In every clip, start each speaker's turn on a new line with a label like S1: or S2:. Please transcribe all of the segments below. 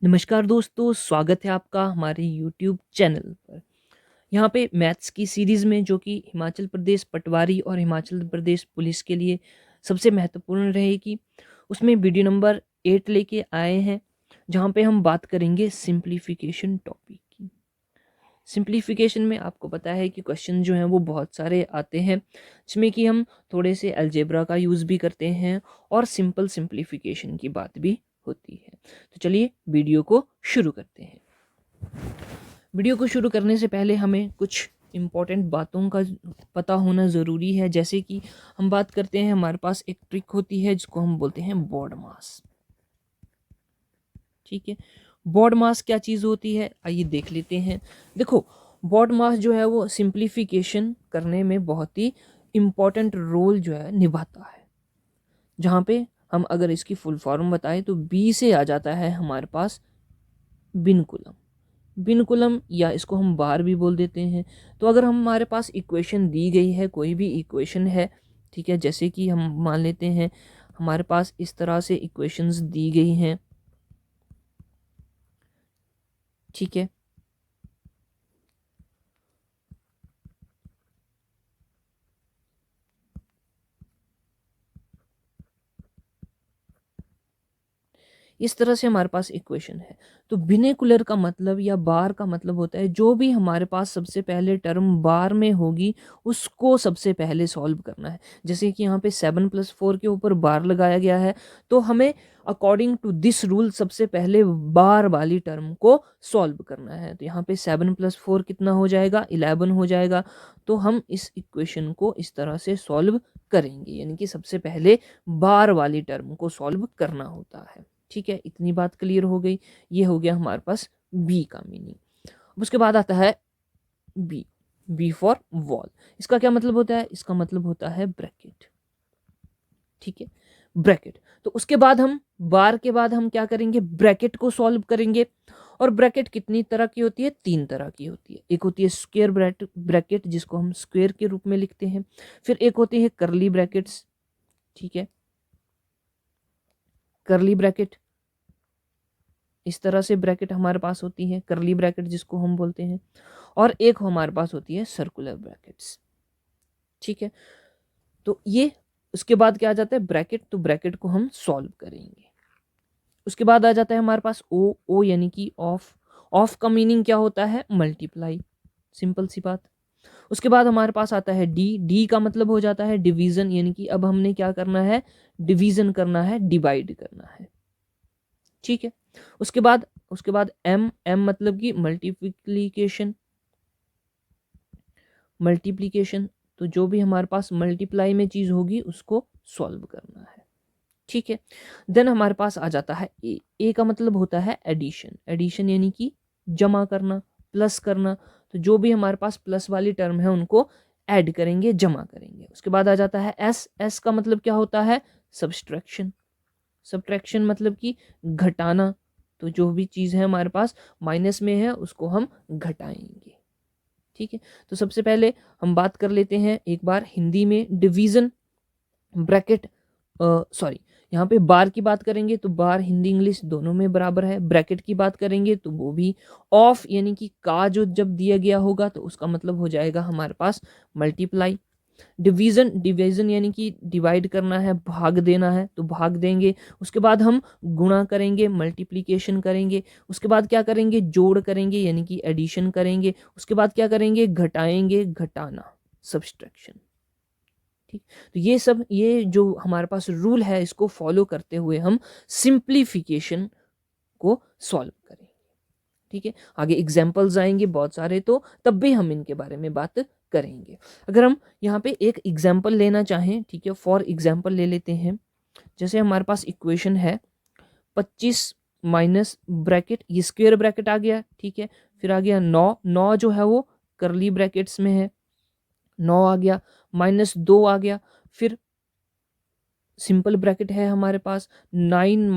S1: नमस्कार दोस्तों, स्वागत है आपका हमारे यूट्यूब चैनल पर। यहाँ पे मैथ्स की सीरीज़ में जो कि हिमाचल प्रदेश पटवारी और हिमाचल प्रदेश पुलिस के लिए सबसे महत्वपूर्ण रहेगी, उसमें वीडियो नंबर 8 लेके आए हैं, जहाँ पे हम बात करेंगे सिंप्लीफिकेशन टॉपिक की। सिंप्लीफिकेशन में आपको पता है कि क्वेश्चन जो हैं वो बहुत सारे आते हैं, जिसमें कि हम थोड़े से अलजेब्रा का यूज़ भी करते हैं और सिंपल सिंप्लीफिकेशन की बात भी होती है। तो चलिए वीडियो को शुरू करते हैं। वीडियो को शुरू करने से पहले हमें कुछ इम्पॉर्टेंट बातों का पता होना ज़रूरी है, जैसे कि हम बात करते हैं, हमारे पास एक ट्रिक होती है जिसको हम बोलते हैं बोर्ड मास। ठीक है, बोर्ड मास क्या चीज़ होती है, आइए देख लेते हैं। देखो, बोर्ड मास जो है वो सिंप्लीफिकेशन करने में बहुत ही इम्पॉर्टेंट रोल जो है निभाता है। जहाँ पे हम अगर इसकी फुल फॉर्म बताएं तो बी से आ जाता है हमारे पास बिनकुलम। बिनकुलम या इसको हम बार भी बोल देते हैं। तो अगर हमारे पास इक्वेशन दी गई है, कोई भी इक्वेशन है, ठीक है, जैसे कि हम मान लेते हैं हमारे पास इस तरह से इक्वेशंस दी गई हैं, ठीक है। इस तरह से हमारे पास इक्वेशन है। तो बिनेकुलर का मतलब या बार का मतलब होता है जो भी हमारे पास सबसे पहले टर्म बार में होगी उसको सबसे पहले सॉल्व करना है। जैसे कि यहाँ पे 7+4 के ऊपर बार लगाया गया है, तो हमें अकॉर्डिंग टू दिस रूल सबसे पहले बार वाली टर्म को सॉल्व करना है। तो यहाँ पे 7+4 कितना हो जाएगा, 11 हो जाएगा। तो हम इस इक्वेशन को इस तरह से सॉल्व करेंगे, यानी कि सबसे पहले बार वाली टर्म को सॉल्व करना होता है। ठीक है, इतनी बात क्लियर हो गई। ये हो गया हमारे पास बी का मीनिंग। उसके बाद आता है बी, बी फॉर वॉल। इसका क्या मतलब होता है, इसका मतलब होता है ब्रैकेट। ठीक है, ब्रैकेट। तो उसके बाद हम बार के बाद हम क्या करेंगे, ब्रैकेट को सॉल्व करेंगे। और ब्रैकेट कितनी तरह की होती है, 3 तरह की होती है। एक होती है स्क्वायर ब्रैकेट, जिसको हम स्क्वायर के रूप में लिखते हैं। फिर एक होती है करली ब्रैकेट्स, ठीक है, करली ब्रैकेट। इस तरह से ब्रैकेट हमारे पास होती है, करली ब्रैकेट जिसको हम बोलते हैं। और एक हमारे पास होती है सर्कुलर ब्रैकेट्स। ठीक है, तो ये उसके बाद क्या आ जाता है, ब्रैकेट। तो ब्रैकेट को हम सॉल्व करेंगे। उसके बाद आ जाता है हमारे पास ओ, ओ यानी कि ऑफ। ऑफ का मीनिंग क्या होता है, मल्टीप्लाई, सिंपल सी बात। उसके बाद हमारे पास आता है डी, डी का मतलब हो जाता है डिवीजन, यानी कि अब हमने क्या करना है, डिवीजन करना है, डिवाइड करना है। ठीक है, उसके बाद एम, एम मतलब कि मल्टीप्लिकेशन, मल्टीप्लिकेशन। तो जो भी हमारे पास मल्टीप्लाई में चीज होगी उसको सॉल्व करना है। ठीक है, देन हमारे पास आ जाता है ए, ए का मतलब होता है एडिशन, एडिशन यानी कि जमा करना, प्लस करना। तो जो भी हमारे पास प्लस वाली टर्म है उनको ऐड करेंगे, जमा करेंगे। उसके बाद आ जाता है एस, एस का मतलब क्या होता है, सब्सट्रैक्शन, सब्ट्रैक्शन मतलब कि घटाना। तो जो भी चीज़ है हमारे पास माइनस में है उसको हम घटाएंगे। ठीक है, तो सबसे पहले हम बात कर लेते हैं एक बार हिंदी में डिवीजन, ब्रैकेट, सॉरी, यहाँ पे बार की बात करेंगे तो बार हिंदी इंग्लिश दोनों में बराबर है। ब्रैकेट की बात करेंगे तो वो भी। ऑफ यानी कि का जो जब दिया गया होगा तो उसका मतलब हो जाएगा हमारे पास मल्टीप्लाई। डिवीजन, डिवीजन यानी कि डिवाइड करना है, भाग देना है, तो भाग देंगे। उसके बाद हम गुणा करेंगे, मल्टीप्लिकेशन करेंगे। उसके बाद क्या करेंगे, जोड़ करेंगे यानी कि एडिशन करेंगे। उसके बाद क्या करेंगे, घटाएंगे, घटाना, सब्सट्रैक्शन। ठीक, तो ये सब, ये जो हमारे पास रूल है इसको फॉलो करते हुए हम सिंप्लीफिकेशन को सॉल्व करेंगे। ठीक है, आगे एग्जाम्पल्स आएंगे बहुत सारे, तो तब भी हम इनके बारे में बात करेंगे। अगर हम यहाँ पे एक एग्जाम्पल लेना चाहें, ठीक है, फॉर एग्जाम्पल ले लेते हैं। जैसे हमारे पास इक्वेशन है 25 माइनस ब्रैकेट, ये स्क्वायर ब्रैकेट आ गया, ठीक है। फिर आ गया 9, 9 जो है वो करली ब्रैकेट्स में है, 9 आ गया, -2 आ गया। फिर सिंपल ब्रैकेट है हमारे पास 9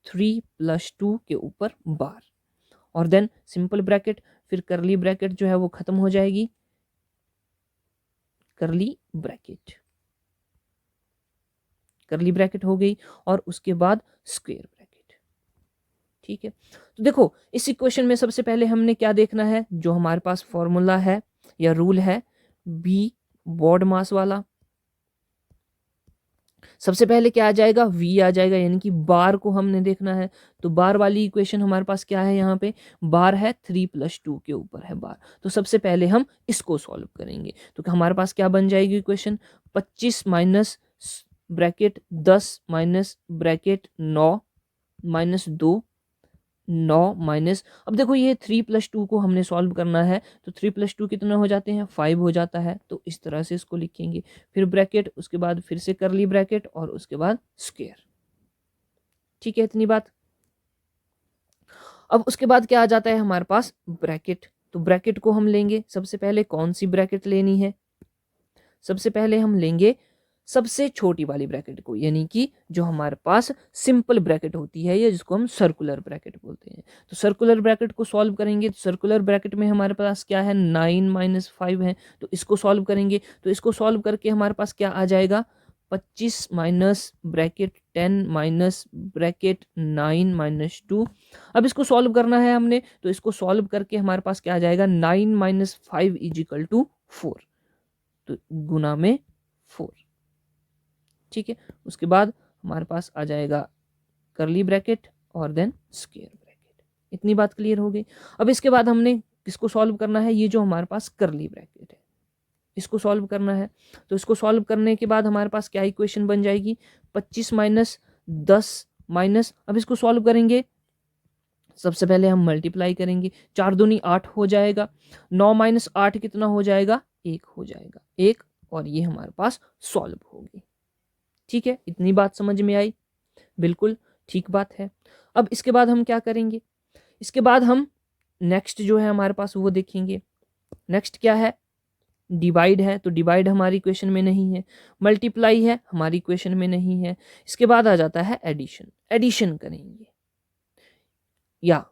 S1: - 3 + 2 के ऊपर बार, और देन सिंपल ब्रैकेट। फिर करली ब्रैकेट जो है वो खत्म हो जाएगी, करली ब्रैकेट, करली ब्रैकेट हो गई, और उसके बाद स्क्वायर ब्रैकेट। ठीक है, तो देखो इस इक्वेशन में सबसे पहले हमने क्या देखना है, जो हमारे पास फॉर्मूला है या रूल है बी बॉड मास वाला। सबसे पहले क्या आ जाएगा, v आ जाएगा, यानी कि बार को हमने देखना है। तो बार वाली इक्वेशन हमारे पास क्या है, यहाँ पे बार है 3+2 के ऊपर है बार। तो सबसे पहले हम इसको सॉल्व करेंगे। तो हमारे पास क्या बन जाएगी equation, 25 minus bracket 10 minus bracket 9 minus 2 9 minus, अब देखो ये 3+2 को हमने सॉल्व करना है, तो 3+2 कितना हो जाते हैं, 5 हो जाता है। तो इस तरह से इसको लिखेंगे, फिर ब्रैकेट, उसके बाद फिर से करली ब्रैकेट और उसके बाद स्क्वायर। ठीक है, इतनी बात। अब उसके बाद क्या आ जाता है हमारे पास, ब्रैकेट। तो ब्रैकेट को हम लेंगे, सबसे पहले कौन सी ब्रैकेट लेनी है, सबसे पहले हम लेंगे सबसे छोटी वाली ब्रैकेट को, यानी कि जो हमारे पास सिंपल ब्रैकेट होती है या जिसको हम सर्कुलर ब्रैकेट बोलते हैं। तो सर्कुलर ब्रैकेट को सॉल्व करेंगे, तो सर्कुलर ब्रैकेट में हमारे पास क्या है, 9 - 5 है। तो इसको सॉल्व करेंगे, तो इसको सॉल्व करके हमारे पास क्या आ जाएगा, 25 माइनस ब्रैकेट 10 माइनस ब्रैकेट 9 - 2। अब इसको सॉल्व करना है हमने, तो इसको सॉल्व करके हमारे पास क्या आ जाएगा, 9 - 5 = 4, तो गुना में 4। ठीक है, उसके बाद हमारे पास आ जाएगा करली ब्रैकेट और देन स्क्वायर ब्रैकेट। इतनी बात क्लियर हो गई। अब इसके बाद हमने किसको सॉल्व करना है, ये जो हमारे पास करली ब्रैकेट है इसको सॉल्व करना है। तो इसको सॉल्व करने के बाद हमारे पास क्या इक्वेशन बन जाएगी, 25 माइनस 10 माइनस, अब इसको सॉल्व करेंगे, सबसे पहले हम मल्टीप्लाई करेंगे, 4 दूनी 8 हो जाएगा, 9 - 8 कितना हो जाएगा, 1 हो जाएगा, 1, और ये हमारे पास सॉल्व होगी। ठीक है, इतनी बात समझ में आई, बिल्कुल ठीक बात है। अब इसके बाद हम क्या करेंगे, इसके बाद हम नेक्स्ट जो है हमारे पास वो देखेंगे। नेक्स्ट क्या है, डिवाइड है, तो डिवाइड हमारी इक्वेशन में नहीं है, मल्टीप्लाई है हमारी इक्वेशन में नहीं है। इसके बाद आ जाता है एडिशन, एडिशन करेंगे, या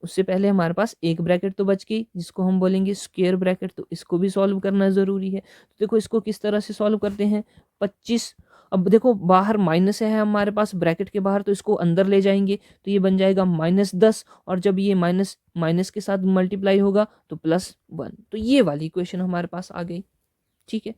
S1: उससे पहले हमारे पास एक ब्रैकेट तो बच गई जिसको हम बोलेंगे स्क्वायर ब्रैकेट, तो इसको भी सॉल्व करना ज़रूरी है। तो देखो इसको किस तरह से सॉल्व करते हैं, 25, अब देखो बाहर माइनस है हमारे पास ब्रैकेट के बाहर, तो इसको अंदर ले जाएंगे, तो ये बन जाएगा -10, और जब ये माइनस माइनस के साथ मल्टीप्लाई होगा तो +1, तो ये वाली इक्वेशन हमारे पास आ गई। ठीक है,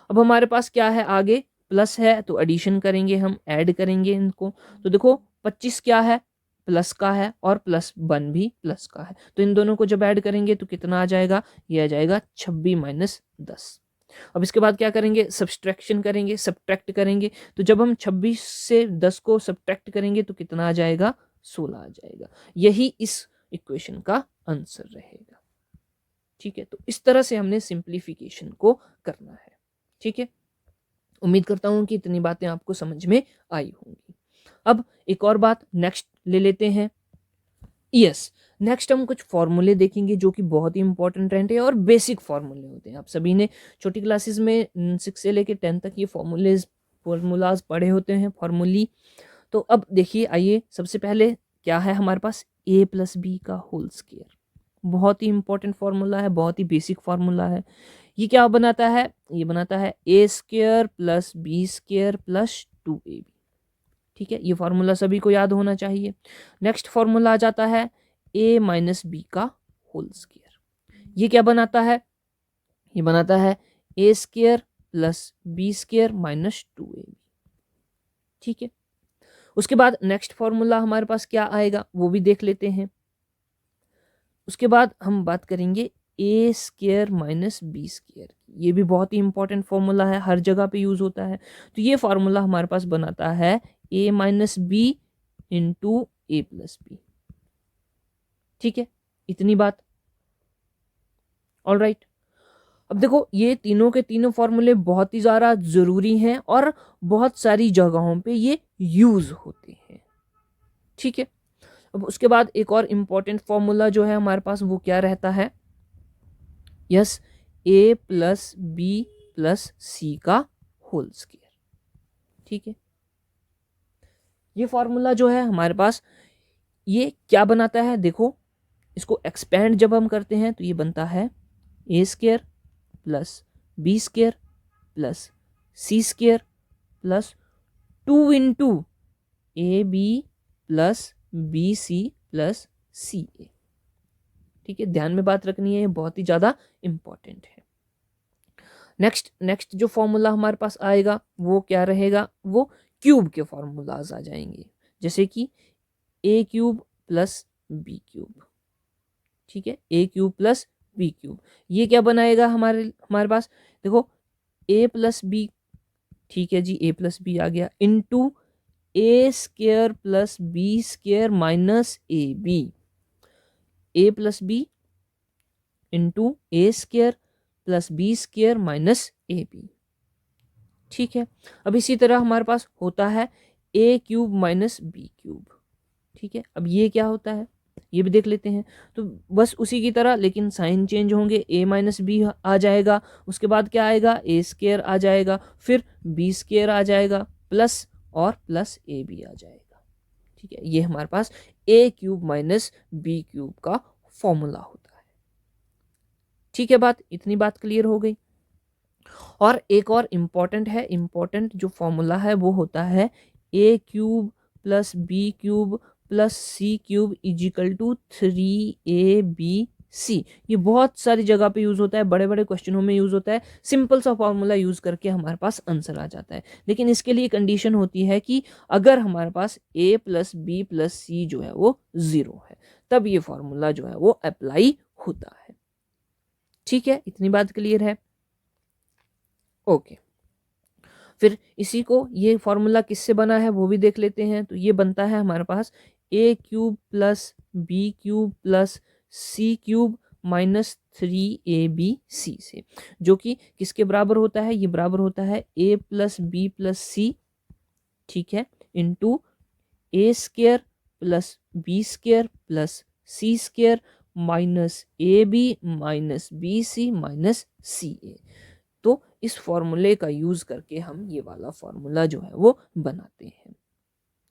S1: अब हमारे पास क्या है आगे, प्लस है, तो एडिशन करेंगे, हम ऐड करेंगे इनको। तो देखो 25 क्या है, प्लस का है, और +1 भी प्लस का है, तो इन दोनों को जब ऐड करेंगे तो कितना आ जाएगा, ये आ जाएगा 26 - 10। अब इसके बाद क्या करेंगे, सब्सट्रैक्शन करेंगे, सब्ट्रैक्ट करेंगे, तो जब हम 26 से 10 को सब्ट्रैक्ट करेंगे तो कितना आ जाएगा, 16 आ जाएगा। यही इस इक्वेशन का आंसर रहेगा। ठीक है, तो इस तरह से हमने सिंप्लीफिकेशन को करना है। ठीक है, उम्मीद करता हूं कि इतनी बातें आपको समझ में आई होंगी। अब एक और बात नेक्स्ट ले लेते हैं। यस, नेक्स्ट हम कुछ फॉर्मूले देखेंगे जो कि बहुत ही इंपॉर्टेंट रहते हैं और बेसिक फॉर्मूले होते हैं। आप सभी ने छोटी क्लासेस में 6 से लेकर 10 तक ये फॉर्मूलाज पढ़े होते हैं, फॉर्मूली। तो अब देखिए, आइए सबसे पहले क्या है हमारे पास, a+b का होल स्क्वायर, बहुत ही इंपॉर्टेंट फॉर्मूला है, बहुत ही बेसिक फॉर्मूला है। ये क्या बनाता है, ये बनाता है a² + b² + 2ab। ठीक है, ये फॉर्मूला सभी को याद होना चाहिए। नेक्स्ट फॉर्मूला आ जाता है a - b का होल स्क्वायर। ये क्या बनाता है, ये बनाता है a² + b² - 2ab। ठीक है, उसके बाद नेक्स्ट फॉर्मूला हमारे पास क्या आएगा वो भी देख लेते हैं। उसके बाद हम बात करेंगे a² - b², ये भी बहुत ही इंपॉर्टेंट फॉर्मूला है, हर जगह पे यूज होता है। तो ये फॉर्मूला हमारे पास बनाता है a - b × a + b। ठीक है, इतनी बात, ऑल राइट। अब देखो ये तीनों के तीनों फॉर्मूले बहुत ही ज़्यादा ज़रूरी हैं और बहुत सारी जगहों पे ये यूज होते हैं। ठीक है, अब उसके बाद एक और इम्पॉर्टेंट फॉर्मूला जो है हमारे पास वो क्या रहता है, यस, a + b + c का होल स्क्वायर। ठीक है, ये फॉर्मूला जो है हमारे पास ये क्या बनाता है, देखो इसको एक्सपेंड जब हम करते हैं तो ये बनता है a² + b² + c² + 2 × ab + bc plus सी ए। ठीक है, ध्यान में बात रखनी है, ये बहुत ही ज़्यादा इम्पॉर्टेंट है। नेक्स्ट जो फॉर्मूला हमारे पास आएगा वो क्या रहेगा, वो क्यूब के फॉर्मूलाज आ जाएंगे, जैसे कि A cube plus B cube. ठीक है, A cube plus B cube, ये क्या बनाएगा हमारे पास, देखो ए प्लस बी, ठीक है जी, ए प्लस बी आ गया, into A square plus B square minus A B, A plus B into A square plus B square minus A B. ठीक है, अब इसी तरह हमारे पास होता है A cube minus B cube. ठीक है, अब ये क्या होता है ये भी देख लेते हैं। तो बस उसी की तरह, लेकिन साइन चेंज होंगे, ए माइनस बी आ जाएगा, उसके बाद क्या आएगा, ए स्क्वायर आ जाएगा, फिर बी स्क्वायर आ जाएगा, प्लस और प्लस ए बी आ जाएगा। ठीक है, ये हमारे पास A cube minus B cube का फॉर्मूला होता है। ठीक है, इतनी बात क्लियर हो गई। और एक और इम्पॉर्टेंट जो फॉर्मूला है वो होता है A cube plus B cube plus C cube is equal to 3ab। ये बहुत सारी जगह पे यूज होता है, बड़े बड़े क्वेश्चनों में यूज होता है, सिंपल सा फॉर्मूला यूज करके हमारे पास आंसर आ जाता है। लेकिन इसके लिए कंडीशन होती है कि अगर हमारे पास a प्लस बी प्लस सी जो है वो 0 है, तब ये फॉर्मूला जो है वो अप्लाई होता है। ठीक है, इतनी बात क्लियर है। ओके, फिर इसी को, ये फॉर्मूला किससे बना है वो भी देख लेते हैं। तो ये बनता है हमारे पास A cube plus B cube plus C cube minus 3ab से, जो कि किसके बराबर होता है, ये बराबर होता है a plus B plus C, ठीक है, into A square plus B square plus C square minus A B minus B C minus C A. तो इस फॉर्मूले का यूज करके हम ये वाला फॉर्मूला जो है वो बनाते हैं।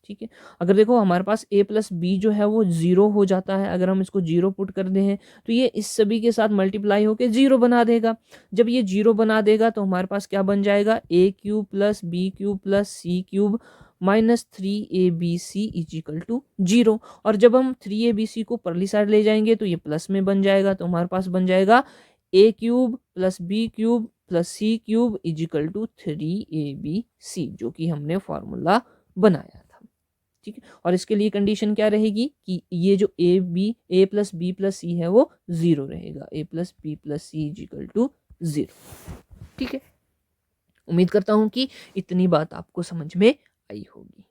S1: ठीक है, अगर देखो हमारे पास a प्लस बी जो है वो 0 हो जाता है, अगर हम इसको 0 पुट कर दे हैं तो ये इस सभी के साथ मल्टीप्लाई होकर 0 बना देगा। जब ये 0 बना देगा तो हमारे पास क्या बन जाएगा, A cube plus B cube plus C cube minus 3abc is equal to 0। और जब हम 3abc को परली साइड ले जाएंगे तो ये प्लस में बन जाएगा, तो हमारे पास बन जाएगा A cube plus B cube plus C cube is equal to 3abc, जो कि हमने फॉर्मूला बनाया था। ठीक है, और इसके लिए कंडीशन क्या रहेगी कि ये जो A plus B plus C है वो 0 रहेगा, A plus B plus C is equal to 0। ठीक है, उम्मीद करता हूं कि इतनी बात आपको समझ में आई होगी।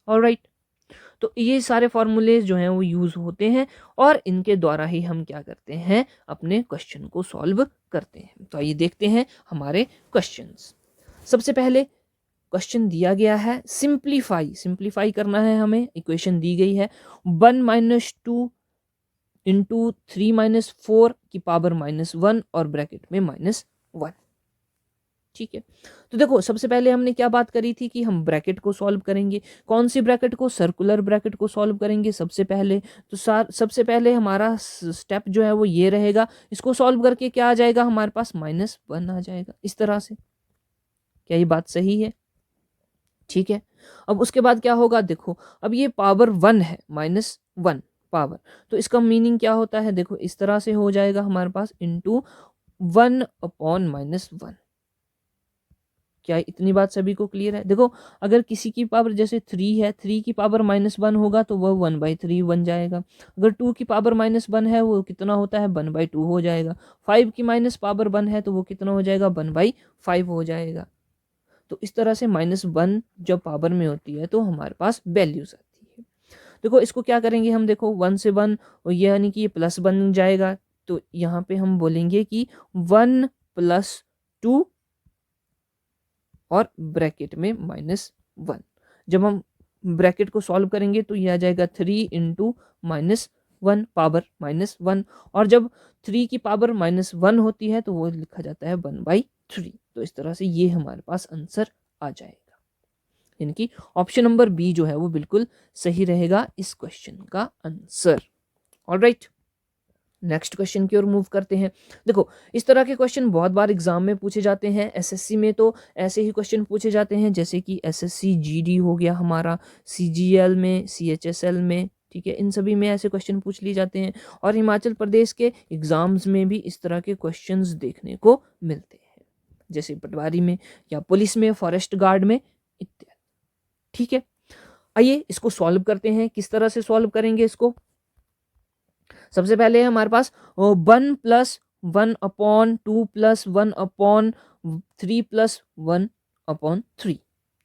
S1: ऑलराइट, तो ये सारे फॉर्मूले जो हैं वो यूज होते हैं और इनके द्वारा ही हम क्या करते हैं, अपने क्वेश्चन को सॉल्व करते हैं। तो आइए देखते हैं हमारे क्वेश्चंस। सबसे पहले क्वेश्चन दिया गया है सिंप्लीफाई करना है हमें। इक्वेशन दी गई है 1 माइनस 2 इंटू 3 माइनस 4 की पावर -1 और ब्रैकेट में -1। ठीक है, तो देखो सबसे पहले हमने क्या बात करी थी कि हम ब्रैकेट को सॉल्व करेंगे। कौन सी ब्रैकेट को, सर्कुलर ब्रैकेट को सॉल्व करेंगे सबसे पहले। तो सबसे पहले हमारा स्टेप जो है वो ये रहेगा, इसको सॉल्व करके क्या आ जाएगा हमारे पास, -1 आ जाएगा इस तरह से। क्या ये बात सही है? ठीक है, अब उसके बाद क्या होगा, देखो अब ये पावर 1 है, -1 पावर, तो इसका मीनिंग क्या होता है, देखो इस तरह से हो जाएगा हमारे पास इंटू 1 अपॉन -1। क्या इतनी बात सभी को क्लियर है? देखो अगर किसी की पावर जैसे 3 है, 3 की पावर -1 होगा तो वह 1/3 बन जाएगा। अगर 2 की पावर -1 है वो कितना होता है, 1/2 हो जाएगा। 5 की माइनस पावर 1 है तो वो कितना हो जाएगा, 1/5 हो जाएगा। तो इस तरह से -1 जब पावर में होती है तो हमारे पास वैल्यूज आती है। देखो इसको क्या करेंगे हम, देखो 1 से 1 यानी कि ये प्लस बन जाएगा, तो यहाँ पे हम बोलेंगे कि 1 + 2 और ब्रैकेट में -1। जब हम ब्रैकेट को सॉल्व करेंगे तो यह आ जाएगा 3 इंटू -1 पावर -1, और जब 3 की पावर -1 होती है तो वो लिखा जाता है 1/3। तो इस तरह से ये हमारे पास आंसर आ जाएगा, यानी कि ऑप्शन नंबर बी जो है वो बिल्कुल सही रहेगा इस क्वेश्चन का आंसर। ऑलराइट, नेक्स्ट क्वेश्चन की ओर मूव करते हैं। देखो इस तरह के क्वेश्चन बहुत बार एग्जाम में पूछे जाते हैं। एसएससी में तो ऐसे ही क्वेश्चन पूछे जाते हैं, जैसे कि एसएससी जीडी हो गया हमारा, सीजीएल में, सीएचएसएल में, ठीक है, इन सभी में ऐसे क्वेश्चन पूछ लिए जाते हैं और हिमाचल प्रदेश के एग्जाम्स में भी इस तरह के क्वेश्चंस देखने को मिलते हैं, जैसे पटवारी में या पुलिस में, फॉरेस्ट गार्ड में इत्यादि। ठीक है, आइए इसको सॉल्व करते हैं। किस तरह से सॉल्व करेंगे इसको? सबसे पहले हमारे पास 1+1/2+1/3+1/3।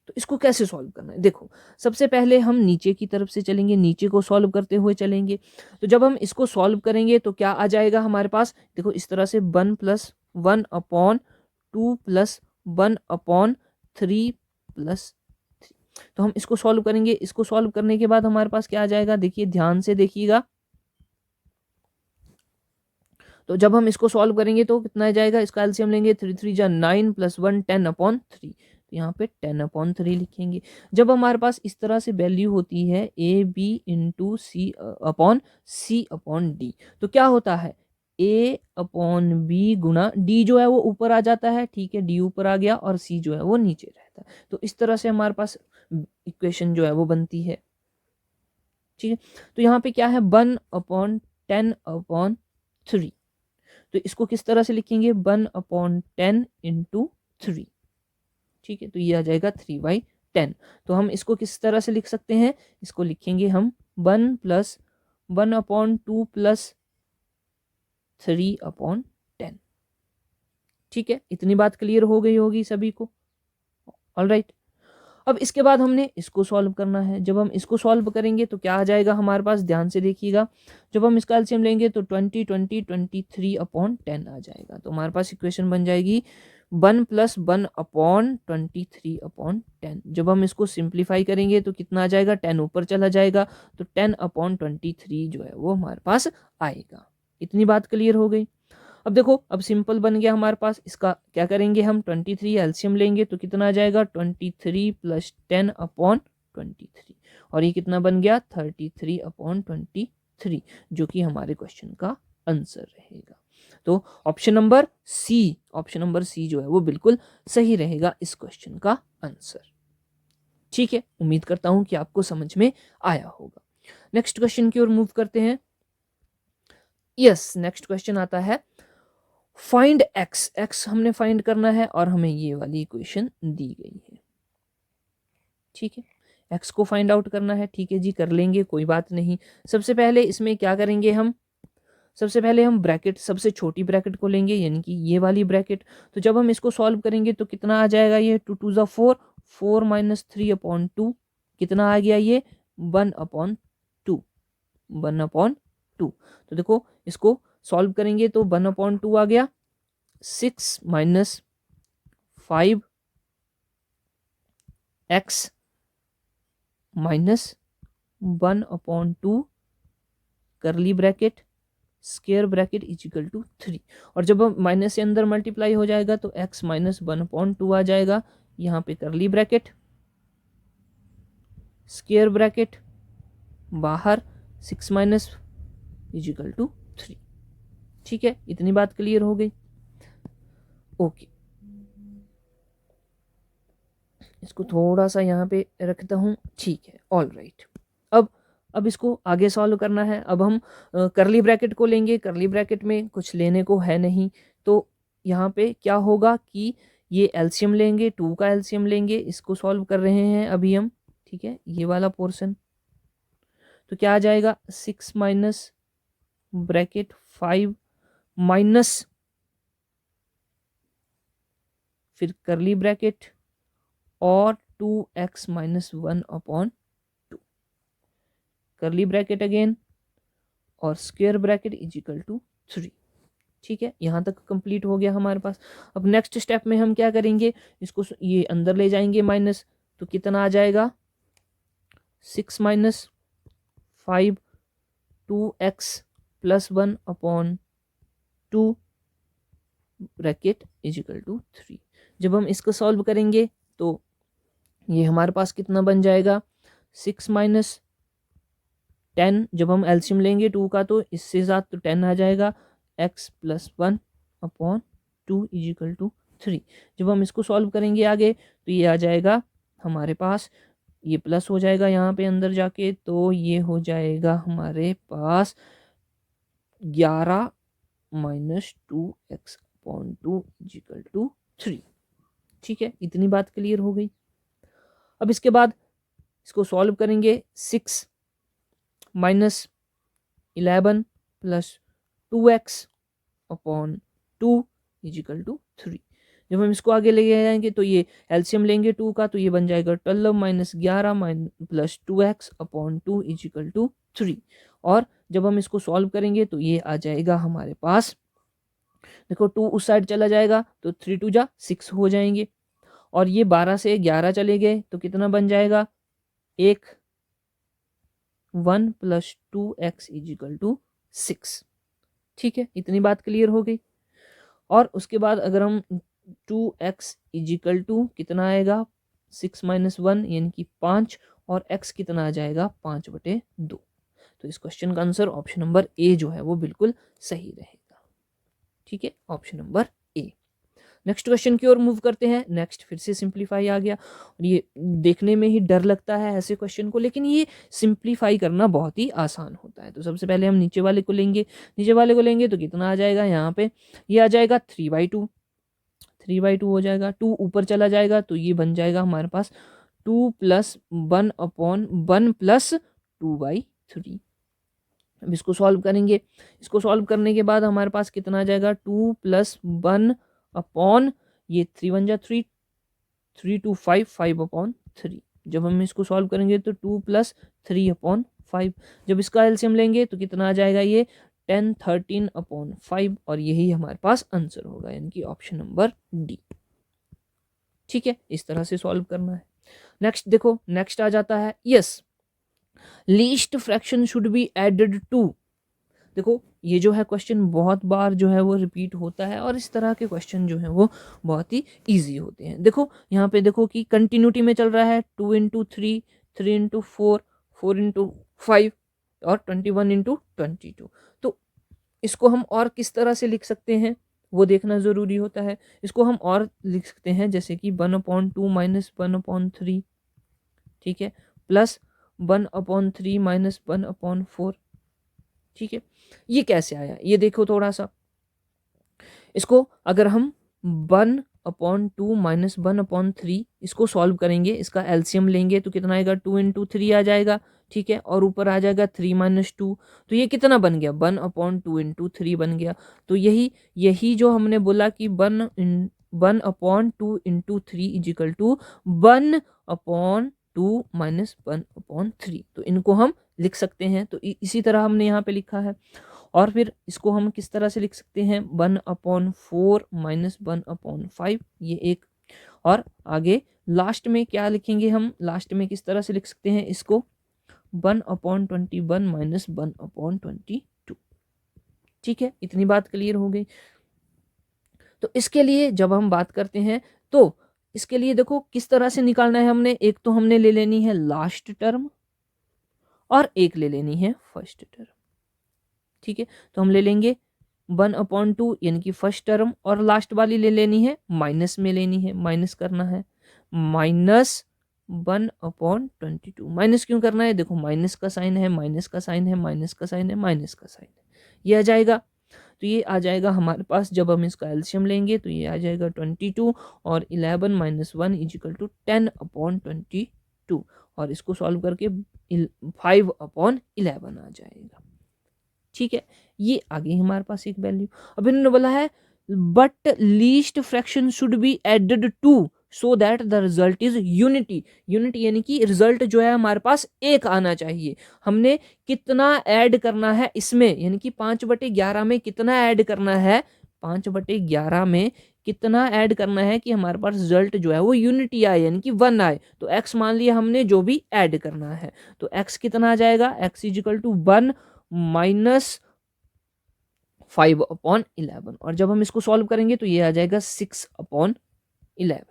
S1: तो इसको कैसे सॉल्व करना है? देखो, सबसे पहले हम नीचे की तरफ से चलेंगे, नीचे को सॉल्व करते हुए चलेंगे। तो जब हम इसको सॉल्व करेंगे तो क्या आ जाएगा हमारे पास? देखो, इस तरह से 1+1/2+1/3+3। तो हम इसको सॉल्व करेंगे। इसको सॉल्व करने के बाद हमारे पास क्या आ जाएगा? देखिए, ध्यान से देखिएगा। तो जब हम इसको सॉल्व करेंगे तो कितना आ जाएगा? इसका एलसीएम लेंगे, 3 3 जा 9 + 1 10/3। तो यहाँ पे 10/3 लिखेंगे। जब हमारे पास इस तरह से वैल्यू होती है AB × C/C/D, तो क्या होता है? A/B गुणा D जो है वो ऊपर आ जाता है। ठीक है, D ऊपर आ गया और C जो है वो नीचे रहता है। तो इस तरह से हमारे पास इक्वेशन जो है वो बनती है। ठीक है, तो यहाँ पे क्या है? 1/10/3। तो इसको किस तरह से लिखेंगे? 1/10 × 3। ठीक है, तो ये आ जाएगा 3/10। तो हम इसको किस तरह से लिख सकते हैं? इसको लिखेंगे हम 1 + 1/2 + 3/10। ठीक है, इतनी बात क्लियर हो गई होगी सभी को। ऑलराइट, अब इसके बाद हमने इसको सॉल्व करना है। जब हम इसको सॉल्व करेंगे तो क्या आ जाएगा हमारे पास? ध्यान से देखिएगा। जब हम इसका एलसीएम लेंगे तो 20 20 23/10 आ जाएगा। तो हमारे पास इक्वेशन बन जाएगी 1 + 1/23/10। जब हम इसको सिंप्लीफाई करेंगे तो कितना आ जाएगा? 10 ऊपर चला जाएगा, तो 10/23 जो है वो हमारे पास आएगा। इतनी बात क्लियर हो गई। अब देखो, अब सिंपल बन गया हमारे पास। इसका क्या करेंगे हम? 23 एलसीएम लेंगे तो कितना आ जाएगा? 23 + 10/23। और ये कितना बन गया? 33/23, जो कि हमारे क्वेश्चन का आंसर रहेगा। तो ऑप्शन नंबर सी जो है वो बिल्कुल सही रहेगा इस क्वेश्चन का आंसर। ठीक है, उम्मीद करता हूं कि आपको समझ में आया होगा। नेक्स्ट क्वेश्चन की ओर मूव करते हैं। यस, नेक्स्ट क्वेश्चन आता है, फाइंड एक्स हमने फाइंड करना है और हमें ये वाली इक्वेशन दी गई है। ठीक है, एक्स को फाइंड आउट करना है। ठीक है जी, कर लेंगे, कोई बात नहीं। सबसे पहले इसमें क्या करेंगे हम? सबसे पहले हम ब्रैकेट, सबसे छोटी ब्रैकेट को लेंगे, यानी कि ये वाली ब्रैकेट। तो जब हम इसको सॉल्व करेंगे तो कितना आ जाएगा? ये 2 2 = 4, 4 - 3/2 कितना आ गया? ये 1/2, 1/2। तो देखो, इसको सॉल्व करेंगे तो 1/2 आ गया। 6 - 5x - 1/2 करली bracket square bracket equal to 3। और जब हम माइनस से अंदर मल्टीप्लाई हो जाएगा तो x - 1/2 आ जाएगा। यहाँ पे करली ब्रैकेट स्क्वायर ब्रैकेट बाहर 6 - इक्वल टू 3। ठीक है, इतनी बात क्लियर हो गई। ओके, इसको थोड़ा सा यहाँ पे रखता हूँ। ठीक है, ऑल राइट। अब इसको आगे सॉल्व करना है। अब हम करली ब्रैकेट को लेंगे। करली ब्रैकेट में कुछ लेने को है नहीं, तो यहाँ पे क्या होगा कि ये एलसीएम लेंगे, 2 का एलसीएम लेंगे। इसको सॉल्व कर रहे हैं अभी हम। ठीक है, ये वाला पोर्शन। तो क्या आ जाएगा? 6 - ब्रैकेट 5 माइनस फिर करली ब्रैकेट और 2x - 1/2 करली ब्रैकेट अगेन और स्क्वायर ब्रैकेट इक्वल टू 3। ठीक है, यहाँ तक कंप्लीट हो गया हमारे पास। अब नेक्स्ट स्टेप में हम क्या करेंगे? इसको ये अंदर ले जाएंगे माइनस, तो कितना आ जाएगा? 6 - 5 2x + 1/2 ब्रैकेट इक्वल टू 3। जब हम इसको सॉल्व करेंगे तो ये हमारे पास कितना बन जाएगा? 6 - 10। जब हम एलसीएम लेंगे 2 का तो इससे साथ तो 10 आ जाएगा। x + 1/2 equal to 3। जब हम इसको सॉल्व करेंगे आगे तो ये आ जाएगा हमारे पास ये प्लस हो जाएगा यहाँ पे अंदर जाके, तो ये हो जाएगा हमारे पास 11 माइनस 2x/2 इजिकल टू 3। ठीक है, इतनी बात क्लियर हो गई। अब इसके बाद इसको सॉल्व करेंगे। 6 minus 11 plus 2x/2 is equal to 3। जब हम इसको आगे ले जाएंगे तो ये एलसीएम लेंगे 2 का, तो ये बन जाएगा 12 minus 11 plus 2x/2 is equal to 3। और जब हम इसको सॉल्व करेंगे तो ये आ जाएगा हमारे पास, देखो 2 उस साइड चला जाएगा तो 3 2 जा 6 हो जाएंगे, और ये 12 से 11 चले गए तो कितना बन जाएगा, 1 प्लस 2x इजिकल टू 6। ठीक है, इतनी बात क्लियर हो गई। और उसके बाद अगर हम 2x इजिकल टू कितना आएगा, 6 माइनस 1 यानी कि 5, और x कितना आ जाएगा 5/2। तो इस क्वेश्चन का आंसर ऑप्शन नंबर ए जो है वो बिल्कुल सही रहेगा। ठीक है, option number A. Next question की ओर मूव करते हैं। नेक्स्ट फिर से सिंप्लीफाई आ गया, और ये देखने में ही डर लगता है ऐसे क्वेश्चन को, लेकिन ये सिंप्लीफाई करना बहुत ही आसान होता है। तो सबसे पहले हम नीचे वाले को लेंगे। नीचे वाले को लेंगे तो कितना आ जाएगा यहाँ पे, ये आ जाएगा 3/2। 3/2 हो जाएगा। 2 ऊपर चला जाएगा तो ये बन जाएगा हमारे पास 2 प्लस 1/1 प्लस 2/3। अब इसको सॉल्व करेंगे। इसको सॉल्व करने के बाद हमारे पास कितना आ जाएगा, 2 प्लस 1/, ये 3 1 जा 3, 3 2 5, 5/3। जब हम इसको सॉल्व करेंगे तो 2 प्लस 3/5। जब इसका एलसीएम लेंगे तो कितना आ जाएगा, ये 10 13/5, और यही हमारे पास आंसर होगा, यानी कि ऑप्शन नंबर डी। ठीक है, इस तरह से सॉल्व करना है। नेक्स्ट देखो, नेक्स्ट आ जाता है yes, least fraction should be added to. देखो ये जो है क्वेश्चन बहुत बार जो है वो रिपीट होता है, और इस तरह के क्वेश्चन जो है वो बहुत ही इजी होते हैं। देखो यहाँ पे देखो कि कंटिन्यूटी में चल रहा है, 2 इंटू 3, 3 इंटू 4, 4 इंटू 5, और 21 इंटू 22। तो इसको हम और किस तरह से लिख सकते हैं वो देखना ज़रूरी होता है। इसको हम और लिख सकते हैं जैसे कि 1/2 माइनस 1/3, ठीक है, प्लस 1/3 माइनस 1/4। ठीक है, ये कैसे आया ये देखो थोड़ा सा। इसको अगर हम 1/2 माइनस 1/3 इसको सॉल्व करेंगे, इसका एलसीएम लेंगे तो कितना आएगा, 2 इंटू 3 आ जाएगा। ठीक है, और ऊपर आ जाएगा 3 माइनस 2, तो ये कितना बन गया, 1/2 इंटू 3 बन गया। तो यही जो हमने बोला कि 1/2 इंटू 3 इजिकल टू 1/2 माइनस 1/3। तो इनको हम लिख सकते हैं, तो इसी तरह हमने यहाँ पे लिखा है। और फिर इसको हम किस तरह से लिख सकते हैं, 1/4 माइनस 1/5, ये एक। और आगे लास्ट में क्या लिखेंगे हम, लास्ट में किस तरह से लिख सकते हैं इसको, 1/21 माइनस 1/22। ठीक है, इतनी बात क्लियर हो गई। तो इसके लिए जब हम बात करते हैं तो इसके लिए देखो किस तरह से निकालना है हमने, एक तो हमने ले लेनी है लास्ट टर्म, और एक ले लेनी है फर्स्ट टर्म। ठीक है, तो हम ले लेंगे 1/2 यानी कि फर्स्ट टर्म, और लास्ट वाली ले लेनी है माइनस में लेनी है, माइनस करना है, माइनस 1/22। माइनस क्यों करना है, देखो माइनस का साइन है, माइनस का साइन है, माइनस का साइन है, माइनस का साइन है, ये आ जाएगा। तो ये आ जाएगा हमारे पास, जब हम इसका एलसीएम लेंगे तो ये आ जाएगा 22, और 11 माइनस 1 इजिकल टू 10/22, और इसको सॉल्व करके 5/11 आ जाएगा। ठीक है, ये आ गई हमारे पास एक वैल्यू। अब इन्होंने बोला है but least fraction should be added to so that the result is unity. Unity यानी कि रिजल्ट जो है हमारे पास एक आना चाहिए। हमने कितना ऐड करना है इसमें, यानी कि 5/11 में कितना ऐड करना है, 5/11 में कितना ऐड करना है कि हमारे पास रिजल्ट जो है वो यूनिटी आए, यानी कि 1 आए। तो x मान लिया हमने जो भी ऐड करना है, तो x कितना आ जाएगा, x इजिकल टू 1 माइनस 5/11, और जब हम इसको सॉल्व करेंगे तो ये आ जाएगा 6/11।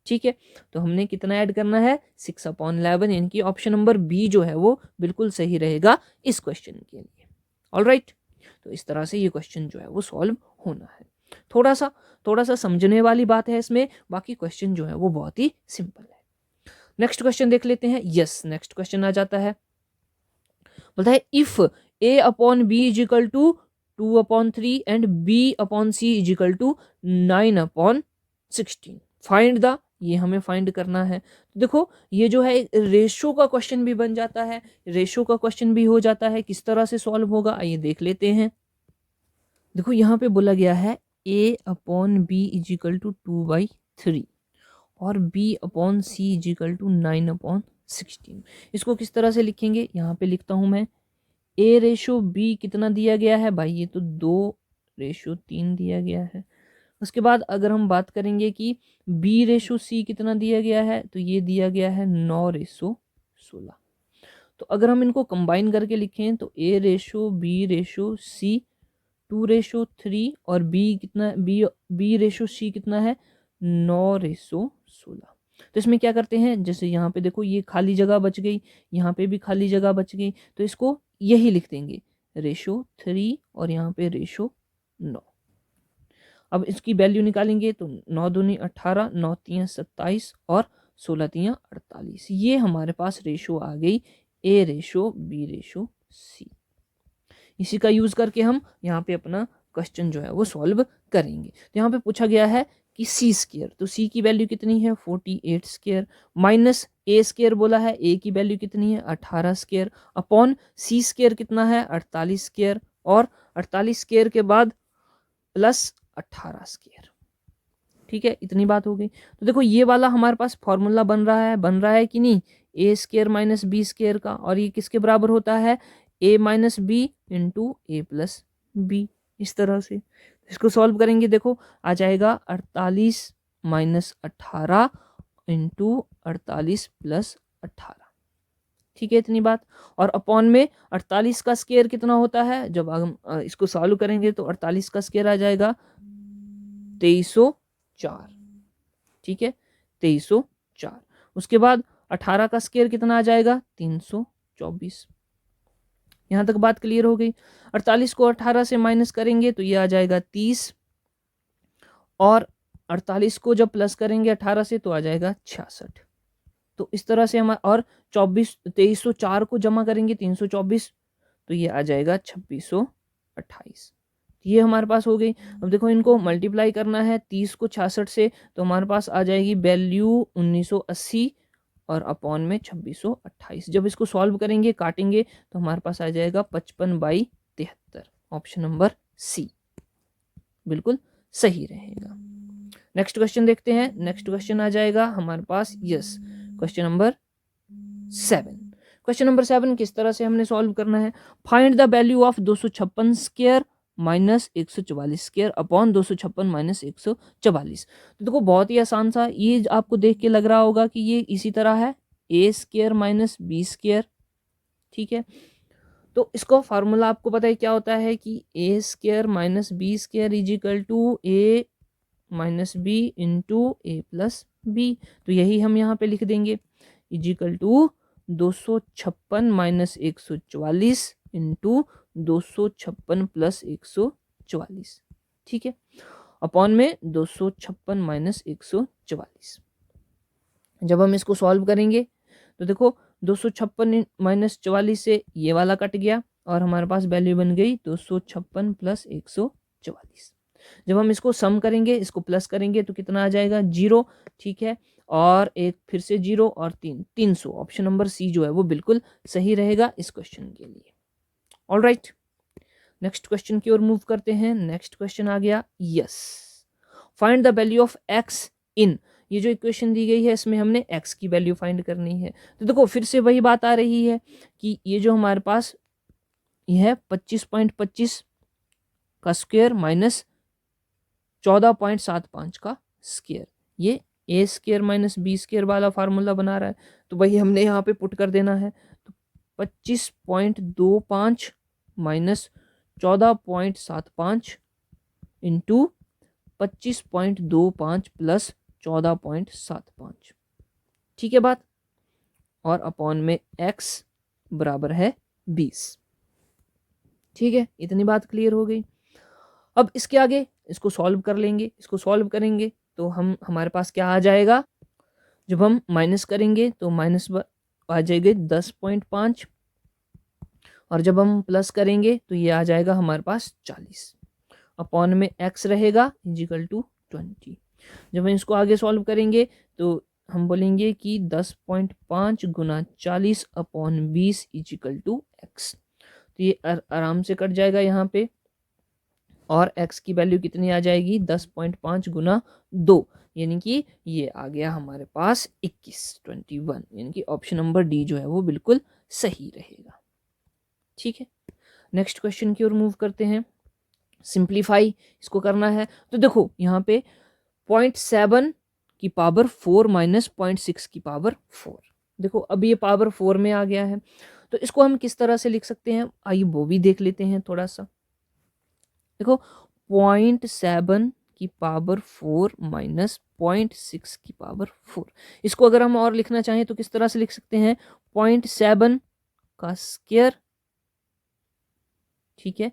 S1: ठीक है, तो हमने कितना ऐड करना है, 6/11, यानी कि ऑप्शन नंबर बी जो है वो बिल्कुल सही रहेगा इस क्वेश्चन के लिए। ऑलराइट, तो इस तरह से ये क्वेश्चन जो है वो सॉल्व होना है। थोड़ा सा समझने वाली बात है इसमें, बाकी क्वेश्चन जो है वो बहुत ही सिंपल है। नेक्स्ट क्वेश्चन देख लेते हैं। यस, नेक्स्ट क्वेश्चन आ जाता है, बोलता है if a upon B is equal to 2/3 and b upon C is equal to 9/16, find the, ये हमें फाइंड करना है। तो देखो ये जो है रेशो का क्वेश्चन भी बन जाता है, रेशो का क्वेश्चन भी हो जाता है। किस तरह से सॉल्व होगा आइए देख लेते हैं। देखो यहाँ पे बोला गया है a upon B is equal to 2/3 और b upon C is equal to 9/16। इसको किस तरह से लिखेंगे, यहाँ पे लिखता हूँ मैं, a रेशो b कितना दिया गया है भाई, ये तो 2/3 दिया गया है। उसके बाद अगर हम बात करेंगे कि b रेशो c कितना दिया गया है, तो ये दिया गया है 9/16। तो अगर हम इनको कंबाइन करके लिखें तो a ratio b ratio c 2/3 और b कितना, b रेशो c कितना है 9/16। तो इसमें क्या करते हैं, जैसे यहाँ पे देखो ये खाली जगह बच गई, यहाँ पे भी खाली जगह बच गई, तो इसको यही लिख देंगे रेशो 3 और यहाँ पे रेशो 9। अब इसकी वैल्यू निकालेंगे तो 9 दूनी 18, 9 तियां 27 और 16 तियां 48। ये हमारे पास रेशो आ गई a ratio b ratio c। इसी का यूज करके हम यहाँ पे अपना क्वेश्चन जो है वो सॉल्व करेंगे। तो यहाँ पे पूछा गया है कि सी स्क्वायर, तो सी की वैल्यू कितनी है 48 स्क्वायर, माइनस ए स्क्वायर बोला है, ए की वैल्यू कितनी है 18 स्क्वायर, अपॉन सी स्क्वायर कितना है 48 स्क्वायर, और 48 स्क्वायर के बाद प्लस 18 स्क्वायर। ठीक है, इतनी बात हो गई। तो देखो ये वाला हमारे पास फॉर्मूला बन रहा है कि नहीं, A square minus B square का, और ये किसके बराबर होता है a minus B into A plus B. इस तरह से इसको सॉल्व करेंगे, देखो आ जाएगा 48 माइनस 18 इंटू 48 प्लस 18। ठीक है, इतनी बात। और अपॉन में 48 का स्क्वायर कितना होता है, जब हम इसको सॉल्व करेंगे तो 48 का स्क्वायर आ जाएगा 2304। ठीक है, 2304। उसके बाद 18 का स्क्वायर कितना आ जाएगा 324। यहां तक बात क्लियर हो गई। 48 को 18 से माइनस करेंगे तो ये आ जाएगा 30, और 48 को जब प्लस करेंगे 18 से तो आ जाएगा 66। तो इस तरह से हम, और 2304 को जमा करेंगे 324 तो ये आ जाएगा 2628। ये हमारे पास हो गई। अब देखो इनको मल्टीप्लाई करना है 30 को 66 से, तो हमारे पास आ जाएगी वैल्यू 1980 और अपॉन में 2628। जब इसको सॉल्व करेंगे काटेंगे तो हमारे पास आ जाएगा 55/73। ऑप्शन नंबर सी बिल्कुल सही रहेगा। नेक्स्ट क्वेश्चन देखते हैं। नेक्स्ट क्वेश्चन आ जाएगा हमारे पास, yes, question number 7। Question number 7 किस तरह से हमने सॉल्व करना है, find the value of 256 square minus 144 square upon 256 minus 144। तो देखो बहुत ही आसान सा, ये आपको देख के लग रहा होगा कि ये इसी तरह है A square minus B square. ठीक है, तो इसको फार्मूला आपको पता है क्या होता है कि A square minus B square is equal to A minus B into A plus B. तो यही हम यहाँ पे लिख देंगे, is equal to 256 minus 144 into 256 plus 144। ठीक है, अपॉन में 256 माइनस 144। जब हम इसको सॉल्व करेंगे तो देखो 256 माइनस 44 से ये वाला कट गया और हमारे पास वैल्यू बन गई 256 प्लस 144। जब हम इसको सम करेंगे, इसको प्लस करेंगे तो कितना आ जाएगा 0। ठीक है, और एक फिर से 0 और 300। ऑप्शन नंबर सी जो है वो बिल्कुल सही रहेगा इस क्वेश्चन के लिए। ऑल राइट, नेक्स्ट क्वेश्चन की ओर मूव करते हैं। नेक्स्ट क्वेश्चन आ गया, yes, find the value of X in. ये जो इक्वेशन दी गई है इसमें हमने x की वैल्यू फाइंड करनी है। तो देखो फिर से वही बात आ रही है कि ये जो हमारे पास ये है 25.25 का स्क्वायर माइनस 14.75 का स्क्वायर, ये ए स्क्वायर माइनस बी स्क्वायर वाला फार्मूला बना रहा है, तो वही हमने यहाँ पे पुट कर देना है। तो 25.25 माइनस 14.75 इंटू 25.25 प्लस 14.75। ठीक है बात, और अपॉन में x बराबर है 20। ठीक है, इतनी बात क्लियर हो गई। अब इसके आगे इसको सॉल्व कर लेंगे। इसको सॉल्व करेंगे तो हमारे पास क्या आ जाएगा, जब हम माइनस करेंगे तो माइनस आ जाएगा 10.5, और जब हम प्लस करेंगे तो ये आ जाएगा हमारे पास 40, अपॉन में x रहेगा इजिकल टू 20। जब हम इसको आगे सॉल्व करेंगे तो हम बोलेंगे कि 10.5 गुना 40 अपॉन 20 इजिकल टू x। तो ये आराम से कट जाएगा यहाँ पे, और x की वैल्यू कितनी आ जाएगी 10.5 गुना 2, यानी कि ये आ गया हमारे पास 21, यानी कि ऑप्शन नंबर डी जो है वो बिल्कुल सही रहेगा। ठीक है, नेक्स्ट क्वेश्चन की ओर मूव करते हैं। सिंप्लीफाई इसको करना है, तो देखो यहाँ पे 0.7 की पावर 4 माइनस 0.6 की पावर 4, देखो अब ये पावर 4 में आ गया है, तो इसको हम किस तरह से लिख सकते हैं, आइए वो भी देख लेते हैं थोड़ा सा। देखो 0.7 की पावर 4 माइनस 0.6 की पावर 4, इसको अगर हम और लिखना चाहें तो किस तरह से लिख सकते हैं, 0.7 का स्क्वायर, ठीक है,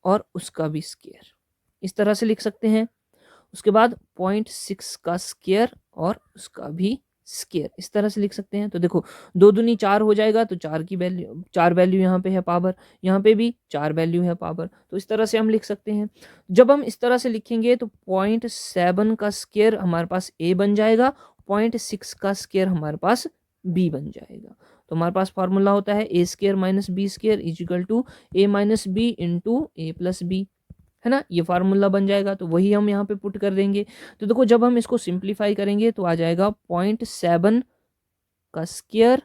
S1: और उसका भी स्क्वायर, इस तरह से लिख सकते हैं। उसके बाद 0.6 का स्क्वायर और उसका भी स्क्वायर, इस तरह से लिख सकते हैं। तो देखो 2 दूनी 4 हो जाएगा, तो 4 की वैल्यू, 4 वैल्यू यहाँ पे है पावर, यहाँ पे भी 4 वैल्यू है पावर, तो इस तरह से हम लिख सकते हैं। जब हम इस तरह से लिखेंगे तो 0.7 का स्क्वायर हमारे पास a बन जाएगा, 0.6 का स्क्वायर हमारे पास b बन जाएगा। तो हमारे पास फार्मूला होता है a square minus b square is equal to a minus B into A plus B, है ना, ये फार्मूला बन जाएगा। तो वही हम यहाँ पे पुट कर देंगे। तो देखो जब हम इसको सिंप्लीफाई करेंगे तो आ जाएगा 0.7 का स्क्वायर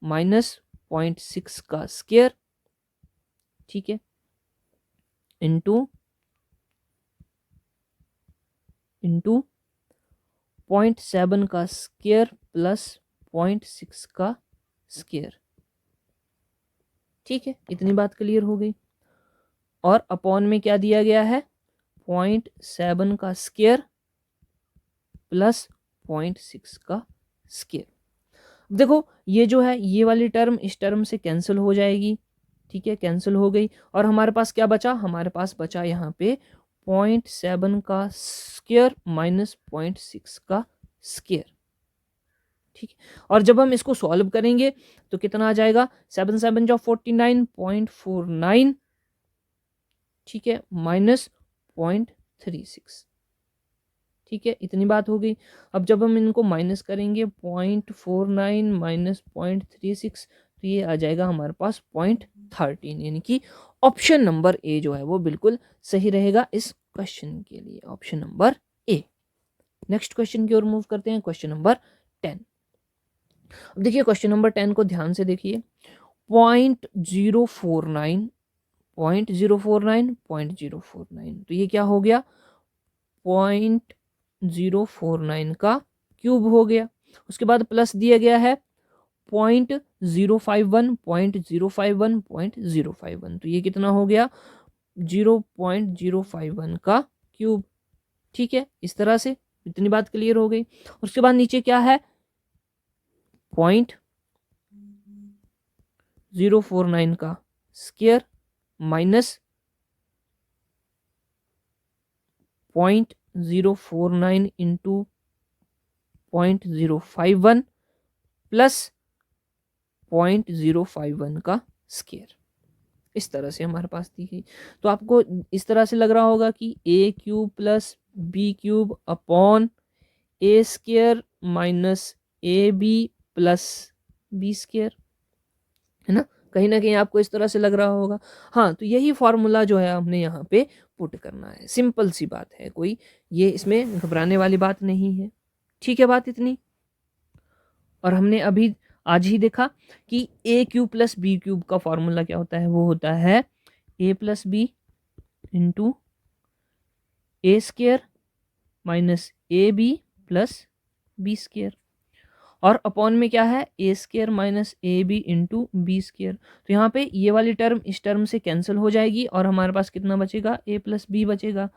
S1: माइनस 0.6 का स्क्वायर, ठीक है, इंटू 0.7 का स्क्वायर प्लस 0.6 का स्क्वायर। ठीक है, इतनी बात क्लियर हो गई। और अपॉन में क्या दिया गया है, 0.7 का स्क्वायर प्लस 0.6 का स्क्वायर। देखो ये जो है ये वाली टर्म इस टर्म से कैंसिल हो जाएगी, ठीक है, कैंसिल हो गई, और हमारे पास क्या बचा, हमारे पास बचा यहाँ पे 0.7 का स्क्वायर माइनस 0.6 का स्क्वायर, ठीक है। और जब हम इसको सॉल्व करेंगे तो कितना आ जाएगा, 7 7 जो 49.49, ठीक है, माइनस 0.36, ठीक है, इतनी बात हो गई। अब जब हम इनको माइनस करेंगे 0.49 माइनस 0.36, तो ये आ जाएगा हमारे पास 0.13, यानी कि ऑप्शन नंबर ए जो है वो बिल्कुल सही रहेगा इस क्वेश्चन के लिए, option number A. Next question की ओर मूव करते हैं, क्वेश्चन नंबर 10। अब देखिए क्वेश्चन नंबर 10 को ध्यान से देखिए, 0.049 तो ये क्या हो गया, 0.049 का क्यूब हो गया। उसके बाद प्लस दिया गया है 0.051 तो ये कितना हो गया, 0.051 का क्यूब, ठीक है, इस तरह से इतनी बात क्लियर हो गई। उसके बाद नीचे क्या है, 0.049 का स्क्वायर माइनस 0.049 इंटू 0.051 प्लस 0.051 का स्क्वायर, इस तरह से हमारे पास दी गई। तो आपको इस तरह से लग रहा होगा कि a cube plus B cube upon A square minus A B plus B square, है ना, कहीं ना कहीं आपको इस तरह से लग रहा होगा। हाँ, तो यही फॉर्मूला जो है हमने यहाँ पे पुट करना है, सिंपल सी बात है, कोई ये इसमें घबराने वाली बात नहीं है, ठीक है, बात इतनी। और हमने अभी आज ही देखा कि A cube plus B cube का फॉर्मूला क्या होता है, वो होता है A plus B into A square minus A B plus B square, और अपॉन में क्या है, A square minus A B into B square. तो यहाँ पे ये वाली टर्म इस टर्म से कैंसिल हो जाएगी और हमारे पास कितना बचेगा, ए प्लस बी बचेगा।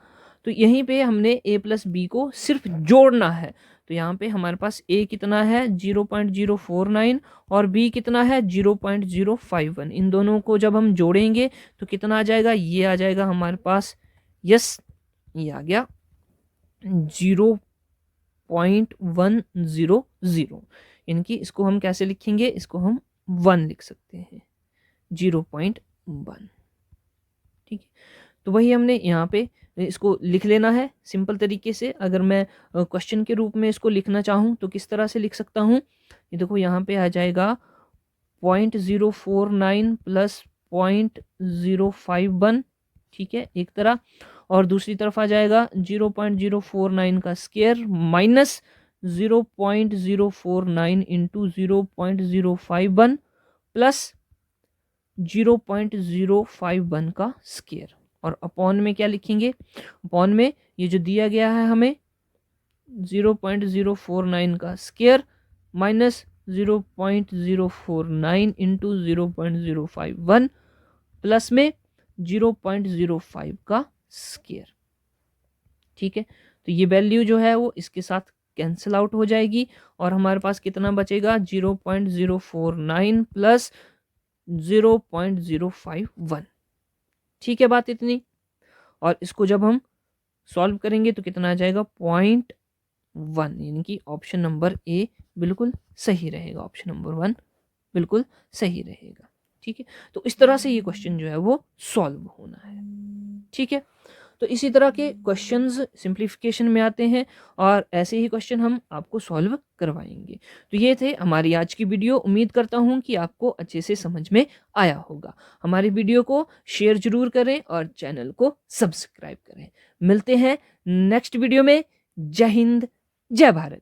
S1: तो यहीं पे हमने ए प्लस बी को सिर्फ जोड़ना है। तो यहाँ पे हमारे पास ए कितना है 0.049 और बी कितना है 0.051, इन दोनों को जब हम जोड़ेंगे तो कितना आ जाएगा, ये आ जाएगा हमारे पास, यस, ये आ गया 0.100, यानी कि इसको हम कैसे लिखेंगे, इसको हम 1 लिख सकते हैं, 0.1। ठीक है, तो वही हमने यहाँ पे इसको लिख लेना है सिंपल तरीके से। अगर मैं क्वेश्चन के रूप में इसको लिखना चाहूँ तो किस तरह से लिख सकता हूँ, ये देखो यहाँ पे आ जाएगा 0.049 प्लस 0.051, ठीक है, एक तरह, और दूसरी तरफ आ जाएगा 0.049 का स्क्वायर माइनस 0.049 इंटू 0.051 प्लस 0.051 का स्क्वायर, और अपॉन में क्या लिखेंगे, अपॉन में ये जो दिया गया है हमें 0.049 का स्क्वायर माइनस 0.049 इंटू 0.051 प्लस में 0.05 का स्क्वायर। ठीक है, तो ये वैल्यू जो है वो इसके साथ कैंसिल आउट हो जाएगी और हमारे पास कितना बचेगा, 0.049 प्लस 0.051। ठीक है, बात इतनी। और इसको जब हम सॉल्व करेंगे तो कितना आ जाएगा, 0.1, यानी कि ऑप्शन नंबर ए बिल्कुल सही रहेगा, ऑप्शन नंबर 1 बिल्कुल सही रहेगा। ठीक है, तो इस तरह से ये क्वेश्चन जो है वो सॉल्व होना है। ठीक है, तो इसी तरह के क्वेश्चंस सिंप्लीफिकेशन में आते हैं और ऐसे ही क्वेश्चन हम आपको सॉल्व करवाएंगे। तो ये थे हमारी आज की वीडियो। उम्मीद करता हूँ कि आपको अच्छे से समझ में आया होगा। हमारी वीडियो को शेयर जरूर करें और चैनल को सब्सक्राइब करें। मिलते हैं नेक्स्ट वीडियो में। जय हिंद, जय भारत।